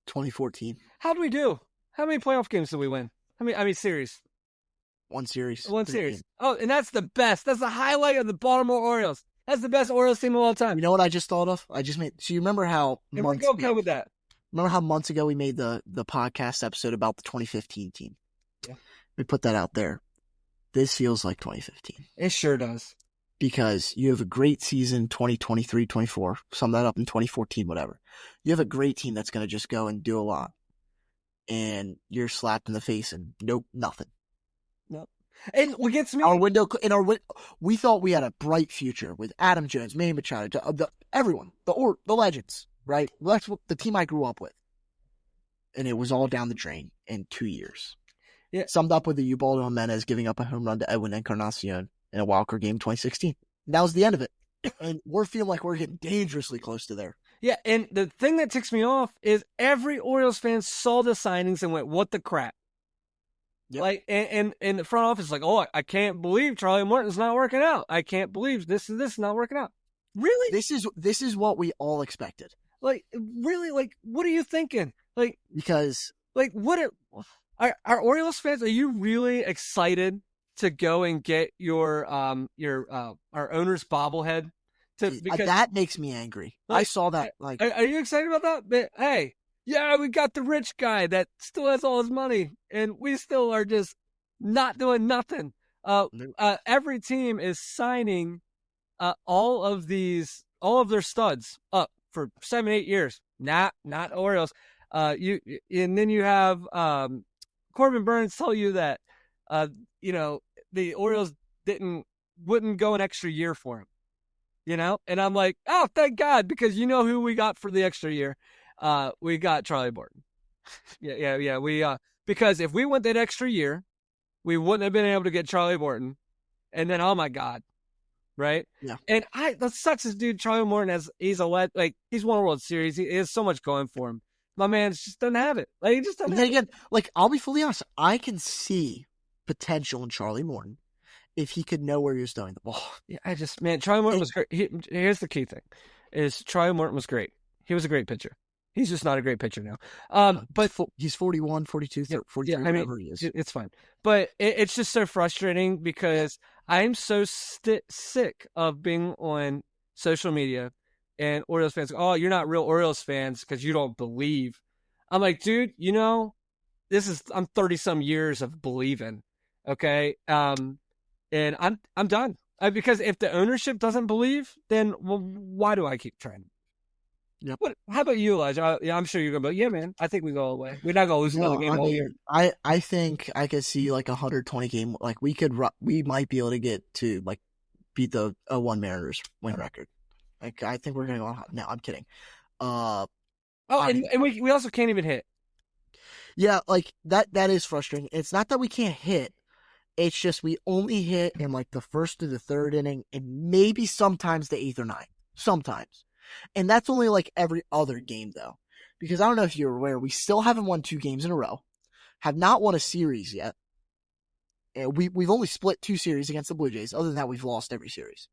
2014. How'd we do? How many playoff games did we win? I mean, series. One series. Oh, and that's the best. That's the highlight of the Baltimore Orioles. That's the best Orioles team of all time. You know what I just thought of? So you remember how with that. Remember how months ago we made the podcast episode about the 2015 team? Yeah. We put that out there. This feels like 2015. It sure does. Because you have a great season, 2023, 24. Sum that up in 2014, whatever. You have a great team that's going to just go and do a lot. And you're slapped in the face and nope, nothing. Nope. And what gets me... we thought we had a bright future with Adam Jones, Manny Machado, everyone, the legends, right? That's what the team I grew up with. And it was all down the drain in 2 years. Yeah. Summed up with the Ubaldo Jimenez giving up a home run to Edwin Encarnacion in a wildcard game in 2016. That was the end of it. And we're feeling like we're getting dangerously close to there. Yeah, and the thing that ticks me off is every Orioles fan saw the signings and went, "What the crap?" Yep. Like, and the front office is like, "Oh, I can't believe Charlie Morton's not working out. I can't believe this is not working out." Really? This is what we all expected. Like, really? Like, what are you thinking? Like, Because what are Orioles fans? Are you really excited to go and get your our owner's bobblehead? Because that makes me angry. Like, I saw that. Like, are you excited about that? But, hey, yeah, we got the rich guy that still has all his money, and we still are just not doing nothing. Every team is signing all of their studs up for 7-8 years. Not Orioles. And then you have Corbin Burns tell you that the Orioles wouldn't go an extra year for him. And I'm like, oh, thank God, because you know who we got for the extra year. We got Charlie Morton. Yeah. We because if we went that extra year, we wouldn't have been able to get Charlie Morton. And then, oh my God, right? Yeah. And that sucks. This dude, Charlie Morton, he's won a World Series. He has so much going for him. My man just doesn't have it. Like, he just doesn't. And then again, like, I'll be fully honest, I can see potential in Charlie Morton if he could know where he was throwing the ball. Yeah, Charlie Morton was great. Here's the key thing: is Charlie Morton was great. He was a great pitcher. He's just not a great pitcher now. But he's 41, 42, 43, whatever he is. It's fine. But it's just so frustrating because I'm so sick of being on social media and Orioles fans go, "Oh, you're not real Orioles fans because you don't believe." I'm like, dude, I'm 30 some years of believing. Okay. And I'm done. Because if the ownership doesn't believe, then why do I keep trying? Yep. How about you, Elijah? I'm sure you're going to be, yeah, man, I think we go away. We're not going to lose another game all year. I think I could see like 120 game. Like we might be able to get to like beat the 0-1 Mariners win record. Like, I think we're going to go on. No, I'm kidding. And we also can't even hit. Yeah, like that is frustrating. It's not that we can't hit. It's just we only hit in like the first to the third inning and maybe sometimes the 8th or 9th. Sometimes. And that's only like every other game though. Because I don't know if you're aware, we still haven't won 2 games in a row. Have not won a series yet. And we've only split 2 series against the Blue Jays. Other than that, we've lost every series.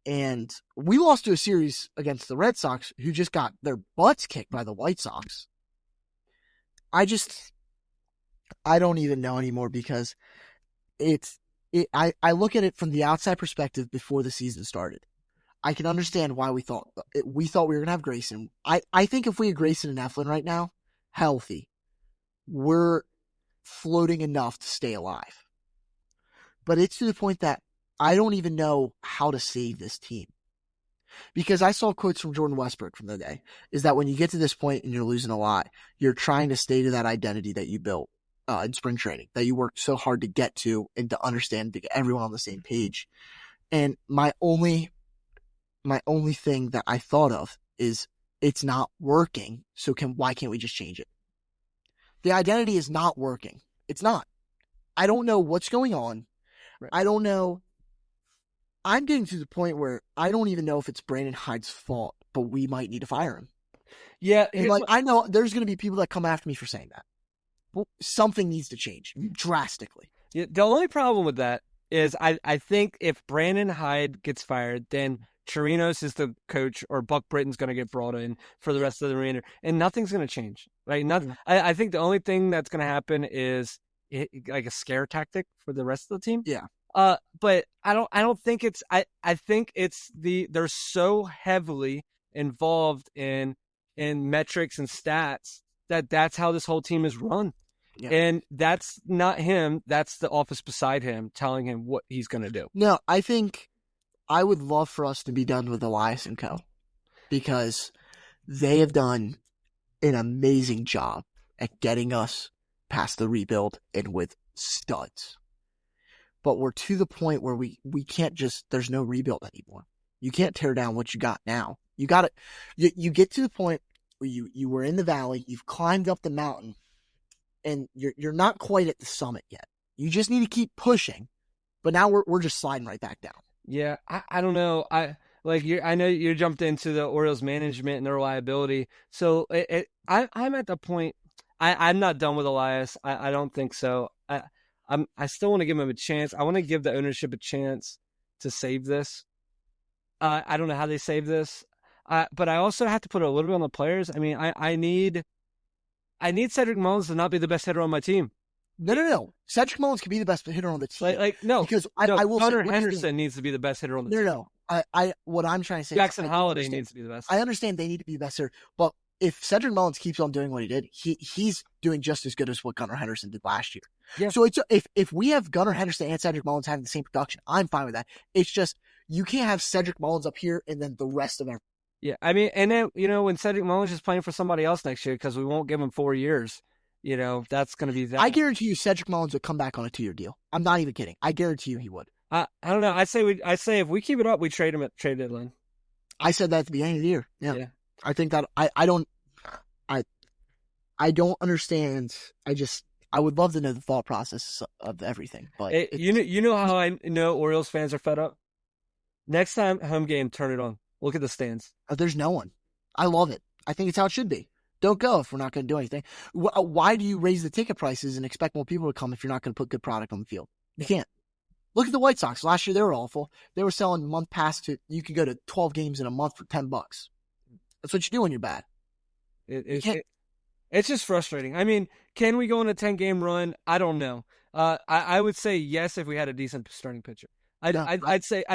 And we lost to a series against the Red Sox, who just got their butts kicked by the White Sox. I don't even know anymore because I look at it from the outside perspective before the season started. I can understand why we thought we were going to have Grayson. I think if we had Grayson and Eflin right now, healthy, we're floating enough to stay alive. But it's to the point that I don't even know how to save this team. Because I saw quotes from Jordan Westbrook from the day, is that when you get to this point and you're losing a lot, you're trying to stay to that identity that you built in spring training, that you worked so hard to get to and to understand, to get everyone on the same page. And my only thing that I thought of is it's not working, so why can't we just change it? The identity is not working. It's not. I don't know what's going on. Right. I don't know. I'm getting to the point where I don't even know if it's Brandon Hyde's fault, but we might need to fire him. Yeah. And I know there's going to be people that come after me for saying that. Well, something needs to change drastically. Yeah, the only problem with that is I think if Brandon Hyde gets fired, then Chirinos is the coach or Buck Britton's going to get brought in for the rest of the remainder, and nothing's going to change. Right? Nothing. I think the only thing that's going to happen is like a scare tactic for the rest of the team. Yeah. But I don't think it's, I think it's they're so heavily involved in metrics and stats that's how this whole team is run. Yeah. And that's not him. That's the office beside him telling him what he's going to do. No, I think I would love for us to be done with Elias and Co. because they have done an amazing job at getting us past the rebuild and with studs. But we're to the point where we can't there's no rebuild anymore. You can't tear down what you got now. You got it. You get to the point where you were in the valley, you've climbed up the mountain, and you're not quite at the summit yet. You just need to keep pushing. But now we're just sliding right back down. Yeah, I don't know. like I know you jumped into the Orioles management and their reliability. So I'm at the point. I'm not done with Elias. I don't think so. I still want to give him a chance. I want to give the ownership a chance to save this. I don't know how they save this, but I also have to put a little bit on the players. I mean, I need Cedric Mullins to not be the best hitter on my team. No. Cedric Mullins can be the best hitter on the team. No, because I will Hunter say, Henderson needs to be the best hitter on the team. No. What I'm trying to say, Jackson Holliday needs to be the best. I understand they need to be the best hitter, but if Cedric Mullins keeps on doing what he did, he's doing just as good as what Gunnar Henderson did last year. Yeah. So if we have Gunnar Henderson and Cedric Mullins having the same production, I'm fine with that. It's just you can't have Cedric Mullins up here and then the rest of everything. Yeah, I mean, and then when Cedric Mullins is playing for somebody else next year because we won't give him 4 years, that's going to be that. I guarantee you, Cedric Mullins would come back on a 2-year deal. I'm not even kidding. I guarantee you he would. I don't know. I say if we keep it up, we trade him at trade deadline. I said that at the beginning of the year. Yeah. I think that I don't understand. I would love to know the thought process of everything. But you know how I know Orioles fans are fed up? Next time home game, turn it on. Look at the stands. There's no one. I love it. I think it's how it should be. Don't go if we're not going to do anything. Why do you raise the ticket prices and expect more people to come if you're not going to put good product on the field? You can't. Look at the White Sox. Last year, they were awful. They were selling month pass you could go to 12 games in a month for $10. That's what you do when you're bad. It's just frustrating. I mean, can we go on a 10-game run? I don't know. I would say yes if we had a decent starting pitcher. I'd say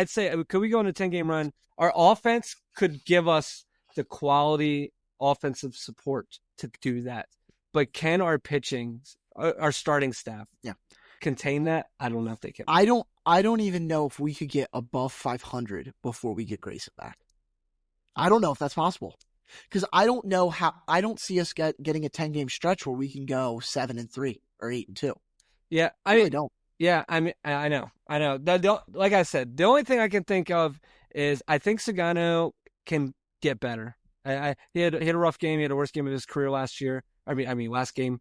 could we go on a 10-game run? Our offense could give us the quality offensive support to do that. But can our pitching, our starting staff, contain that? I don't know if they can. I don't even know if we could get above 500 before we get Grayson back. I don't know if that's possible. Because I don't see us getting a 10-game stretch where we can go 7-3 or 8-2. Yeah, I really don't. Yeah, I mean, I know. Like I said, the only thing I can think of is I think Sagano can get better. He had a rough game. He had the worst game of his career last year. I mean, last game.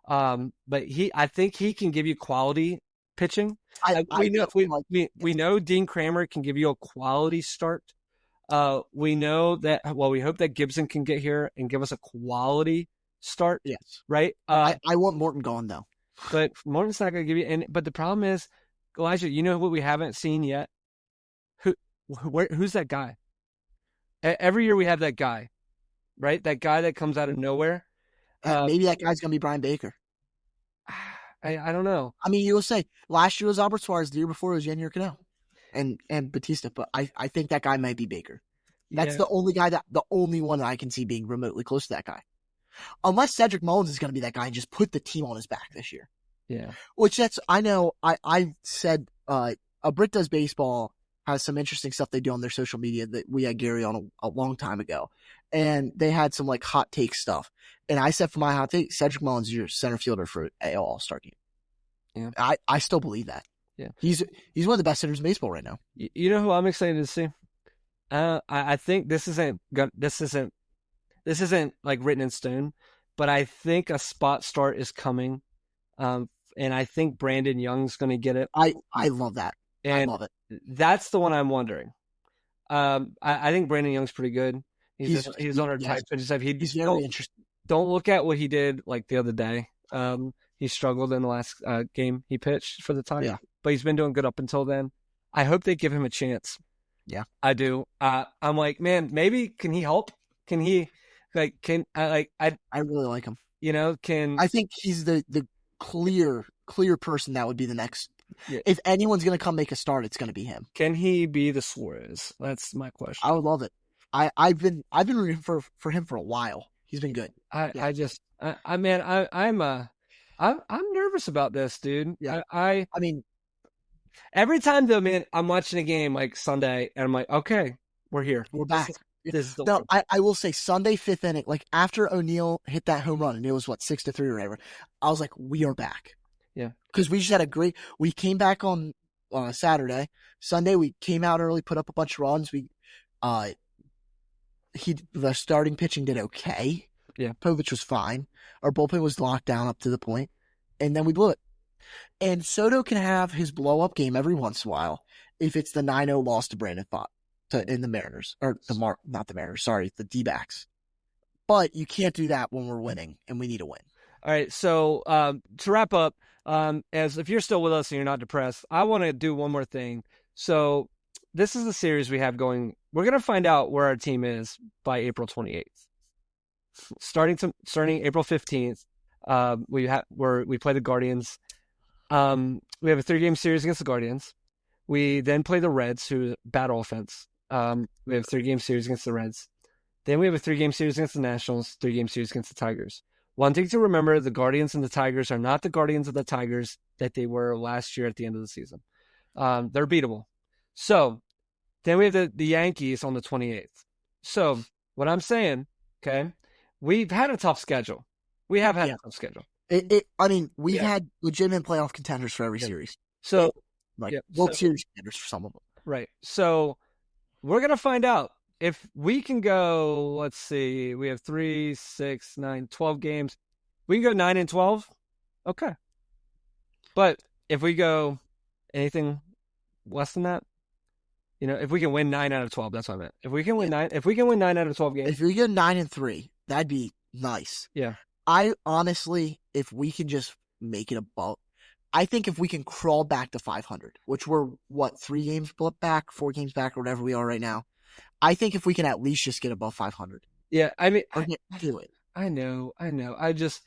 But I think he can give you quality pitching. We know Dean Kramer can give you a quality start. We know that. Well, we hope that Gibson can get here and give us a quality start. Yes, right. I want Morton gone though. But Morton's not going to give you. But the problem is, Elijah. You know what we haven't seen yet? Who's that guy? Every year we have that guy, right? That guy that comes out of nowhere. Maybe that guy's going to be Brian Baker. I don't know. I mean, you'll say last year was Albert Suarez. The year before it was Yennier Cano and Batista. But I think that guy might be Baker. That's the only one that I can see being remotely close to that guy. Unless Cedric Mullins is going to be that guy and just put the team on his back this year. Yeah. I know I said A Brit Does Baseball has some interesting stuff they do on their social media that we had Gary on a long time ago. And they had some like hot take stuff. And I said for my hot take, Cedric Mullins is your center fielder for AL All-Star game. Yeah. I still believe that. Yeah. He's one of the best hitters in baseball right now. You know who I'm excited to see? I think this isn't like written in stone, but I think a spot start is coming. And I think Brandon Young's going to get it. I love that. And I love it. That's the one I'm wondering. I think Brandon Young's pretty good. He's on our type pitch stuff. He's very interesting. Don't look at what he did like the other day. He struggled in the last game he pitched for the tie, but he's been doing good up until then. I hope they give him a chance. Yeah, I do. I'm like, man, maybe can he help? Can he I really like him. I think he's the clear person that would be the next. Yeah. If anyone's going to come make a start, it's going to be him. Can he be the Suarez? That's my question. I would love it. I've been rooting for him for a while. He's been good. I'm nervous about this, dude. Yeah. I mean, every time though, man, I'm watching a game like Sunday, and I'm like, okay, we're here. We're back. This is the no, I will say Sunday 5th inning, like after O'Neill hit that home run, and it was 6-3 or whatever. I was like, we are back. Yeah, because we just had we came back on Saturday. Sunday we came out early, put up a bunch of runs. The starting pitching did okay. Yeah, Povich was fine. Our bullpen was locked down up to the point, and then we blew it. And Soto can have his blow up game every once in a while if it's the 9-0 loss to Brandon Pfaadt. in the Mariners or not the Mariners. Sorry, the D-backs. But you can't do that when we're winning, and we need a win. All right. So to wrap up, as if you're still with us and you're not depressed, I want to do one more thing. So this is the series we have going. We're going to find out where our team is by April 28th. Starting April 15th, we play the Guardians. We have a 3-game series against the Guardians. We then play the Reds, who is bad offense. We have a 3-game series against the Reds. Then we have a 3-game series against the Nationals, 3-game series against the Tigers. One thing to remember, the Guardians and the Tigers are not the Guardians of the Tigers that they were last year at the end of the season. They're beatable. So then we have the Yankees on the 28th. So what I'm saying, okay, we've had a tough schedule. We have had a tough schedule. We've had legitimate playoff contenders for every series. So, World Series contenders for some of them. Right. So we're going to find out if we can go, let's see, we have 3, 6, 9, 12 games. We can go 9-12. Okay. But if we go anything less than that, if we can win 9 out of 12, that's what I meant. If we can win 9 out of 12 games. If we get 9-3, that'd be nice. Yeah. I honestly, if we can just make it above, I think if we can crawl back to 500, which we're 3 games back, 4 games back, or whatever we are right now. I think if we can at least just get above 500. Yeah, I mean, do it. I know. I just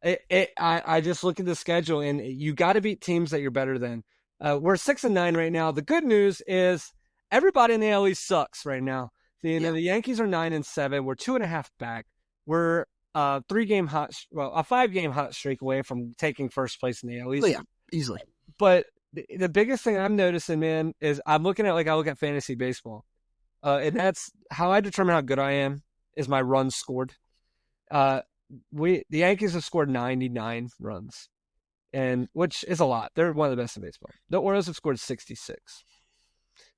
look at the schedule, and you got to beat teams that you're better than. We're 6-9 right now. The good news is everybody in the AL East sucks right now. The Yankees are 9-7. We're 2.5 back. We're a 5-game hot streak away from taking first place in the AL East. Oh, yeah, easily. But the biggest thing I'm noticing, man, is I look at fantasy baseball. And that's how I determine how good I am is my runs scored. The Yankees have scored 99 runs, and which is a lot. They're one of the best in baseball. The Orioles have scored 66.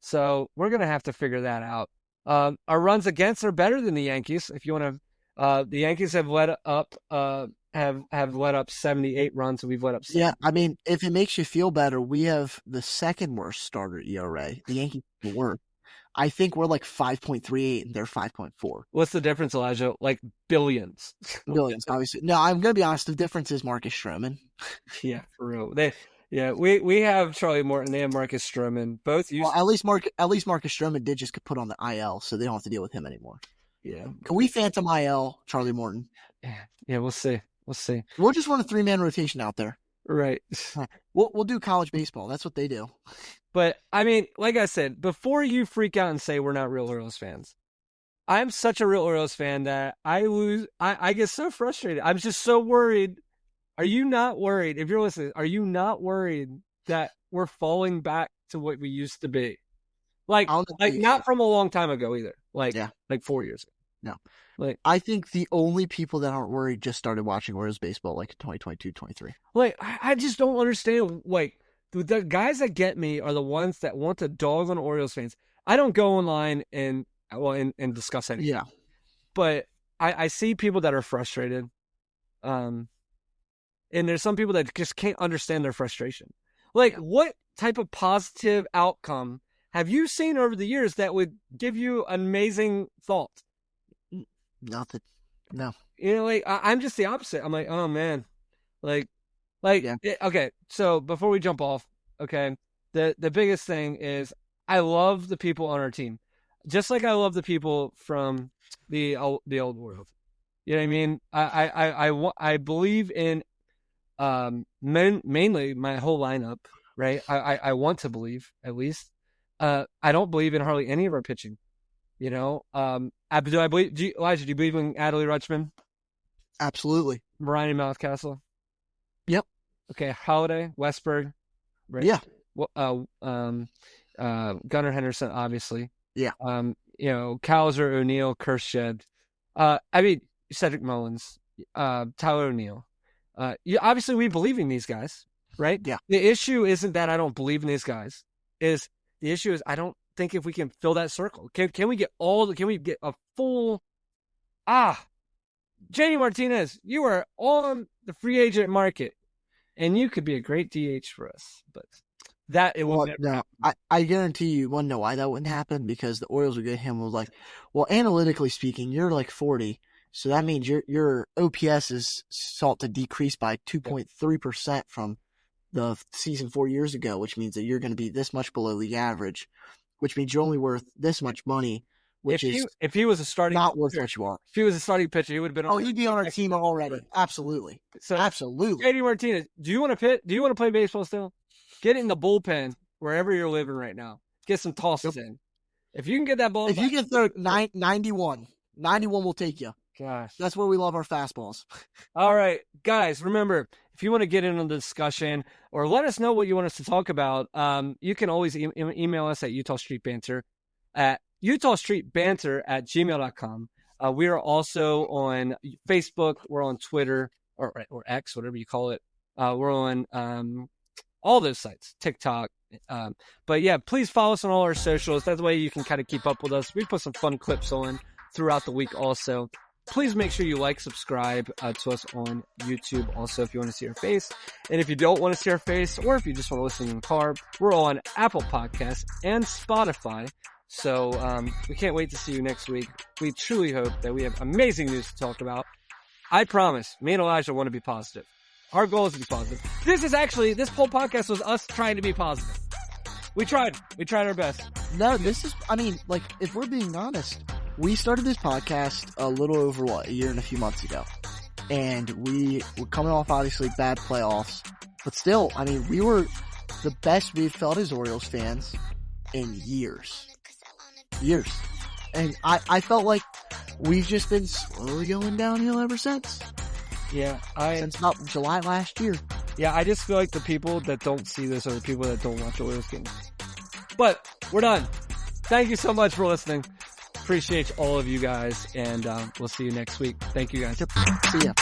So we're going to have to figure that out. Our runs against are better than the Yankees. If you want to, the Yankees have let up, have let up 78 runs, and we've let up 70. Yeah, I mean, if it makes you feel better, we have the second worst starter ERA. The Yankees were. I think we're 5.38 and they're 5.4. What's the difference, Elijah? Billions. Billions, obviously. No, I'm going to be honest. The difference is Marcus Stroman. Yeah, for real. We have Charlie Morton. They have Marcus Stroman. Both used. Well, at least Marcus Stroman did just get put on the IL, so they don't have to deal with him anymore. Yeah. Can we phantom IL Charlie Morton? Yeah, we'll see. We'll just run a 3-man rotation out there. Right. We'll do college baseball. That's what they do. But, I mean, like I said, before you freak out and say we're not real Orioles fans, I'm such a real Orioles fan that I get so frustrated. I'm just so worried. Are you not worried? If you're listening, are you not worried that we're falling back to what we used to be? Not from a long time ago either. 4 years ago. No. I think the only people that aren't worried just started watching Orioles baseball 2022, 23. I just don't understand. The guys that get me are the ones that want to dog on Orioles fans. I don't go online and discuss anything. Yeah. But I see people that are frustrated. And there's some people that just can't understand their frustration. What type of positive outcome have you seen over the years that would give you an amazing thought? Nothing. No. I'm just the opposite. I'm oh man. Okay. So before we jump off, okay, the biggest thing is I love the people on our team. Just like I love the people from the old world. You know what I mean? I believe in mainly my whole lineup, right? I want to believe, at least. I don't believe in hardly any of our pitching. Elijah, do you believe in Adley Rutschman? Absolutely. Ryan Mountcastle? Yep. Okay, Holiday, Westberg. Right? Yeah. Gunnar Henderson, obviously. Yeah. Cowser, O'Neill, Kershed. Cedric Mullins, Tyler O'Neill. Obviously, we believe in these guys, right? Yeah. The issue isn't that I don't believe in these guys. The issue is I don't think if we can fill that circle. Can we get a full? JD Martinez, you are on the free agent market, and you could be a great DH for us. But that it would no, I guarantee you want to know why that wouldn't happen, because the Orioles would get him with like, well, analytically speaking, you're like 40, so that means your OPS is sought to decrease by 2.3% from the season 4 years ago, which means that you're going to be this much below league average, which means you're only worth this much money. Which if he was a starting not worth what you are. If he was a starting pitcher, he would have been. He'd be on our team already. Absolutely. So, absolutely. JD Martinez, do you want to pitch? Do you want to play baseball still? Get in the bullpen wherever you're living right now. Get some tosses in. If you can get that ball, if you can throw 91 will take you. Gosh, that's where we love our fastballs. All right, guys, remember, if you want to get in on the discussion or let us know what you want us to talk about, you can always email us at Eutaw Street Banter at EutawStreetBanter@gmail.com. We are also on Facebook. We're on Twitter or X, whatever you call it. We're on all those sites, TikTok. But yeah, please follow us on all our socials. That way you can kind of keep up with us. We put some fun clips on throughout the week also. Please make sure you like, subscribe to us on YouTube also if you want to see our face. And if you don't want to see our face, or if you just want to listen in the car, we're on Apple Podcasts and Spotify. So we can't wait to see you next week. We truly hope that we have amazing news to talk about. I promise, me and Elijah want to be positive. Our goal is to be positive. This whole podcast was us trying to be positive. We tried our best. No, if we're being honest, we started this podcast a little over, a year and a few months ago. And we were coming off, obviously, bad playoffs. But still, we were the best we've felt as Orioles fans in years. And I felt like we've just been slowly going downhill ever since. Yeah, since about July last year. Yeah, I just feel like the people that don't see this are the people that don't watch Orioles games. But we're done. Thank you so much for listening. Appreciate all of you guys, and we'll see you next week. Thank you guys. See ya.